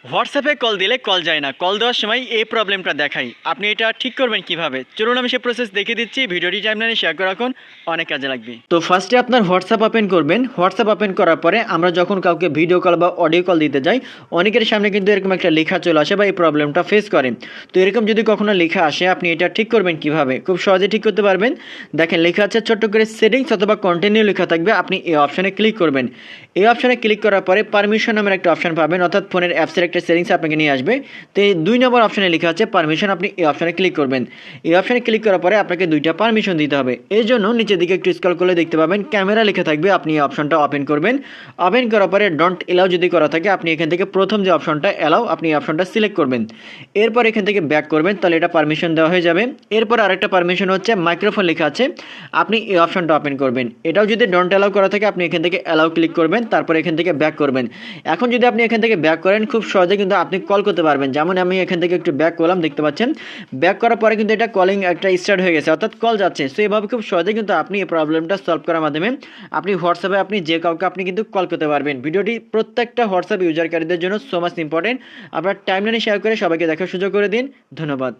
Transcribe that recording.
হোয়াটসঅ্যাপে কল দিলে কল যায় না, কল দেওয়ার সময় এই প্রবলেমটা দেখাই। আপনি এটা ঠিক করবেন কিভাবে? চলুন আমি সেই প্রসেস দেখিয়ে দিচ্ছি। ভিডিওটি টাইমলাইনে শেয়ার করে রাখুন, অনেক কাজে লাগবে। তো ফার্স্টে আপনার হোয়াটসঅ্যাপ ওপেন করবেন। হোয়াটসঅ্যাপ ওপেন করার পরে আমরা যখন কাউকে ভিডিও কল বা অডিও কল দিতে যাই, অনেকের সামনে কিন্তু এরকম একটা লেখা চলে আসে বা এই প্রবলেমটা ফেস করে। তো এরকম যদি কখনো লেখা আসে, আপনি এটা ঠিক করবেন কিভাবে? খুব সহজে ঠিক করতে পারবেন। দেখেন লেখা আছে ছোট্ট করে সেটিংস অথবা কন্টিনিউ লেখা থাকবে, আপনি এই অপশানে ক্লিক করবেন। এই অপশানে ক্লিক করার পরে পারমিশন নামের একটা অপশান পাবেন, অর্থাৎ ফোনের অ্যাপসের একটা সেটিংস আপনাকে নিয়ে আসবে। তো এই 2 নম্বর অপশানে লেখা আছে পারমিশন, আপনি এই অপশানে ক্লিক করবেন। এই অপশানে ক্লিক করার পরে আপনাকে 2টা পারমিশন দিতে হবে। এর জন্য নিচের দিকে একটু স্ক্রল করলে দেখতে পাবেন ক্যামেরা লেখা থাকবে, আপনি এই অপশনটা ওপেন করবেন। ওপেন করার পরে ডোন্ট এলাও যদি করা থাকে, আপনি এখান থেকে প্রথম যে অপশনটা এলাও, আপনি এই অপশনটা সিলেক্ট করবেন। এরপর এখান থেকে ব্যাক করবেন, তাহলে এটা পারমিশন দেওয়া হয়ে যাবে। এরপর আরেকটা পারমিশন হচ্ছে মাইক্রোফোন লেখা আছে, আপনি এই অপশনটা ওপেন করবেন। এটাও যদি ডোন্ট এলাও করা থাকে, আপনি এখান থেকে এলাও ক্লিক করবেন, তারপর এখান থেকে ব্যাক করবেন। এখন যদি আপনি এখান থেকে ব্যাক করেন, খুব সহজে কিন্তু আপনি কল করতে পারবেন। যেমন আমি এখান থেকে একটু ব্যাক করলাম, দেখতে পাচ্ছেন ব্যাক করার পরে কিন্তু এটা কলিং একটা স্টার্ট হয়ে গেছে, অর্থাৎ কল যাচ্ছে। সো এভাবে খুব সহজে কিন্তু আপনি এই প্রবলেমটা সলভ করার মাধ্যমে আপনি হোয়াটসঅ্যাপে আপনি যে কাউকে আপনি কিন্তু কল করতে পারবেন। ভিডিওটি প্রত্যেকটা হোয়াটসঅ্যাপ ইউজারকারীদের জন্য সো মাচ ইম্পর্টেন্ট। আপনার টাইমলাইনে শেয়ার করে সবাইকে দেখার সুযোগ করে দিন। ধন্যবাদ।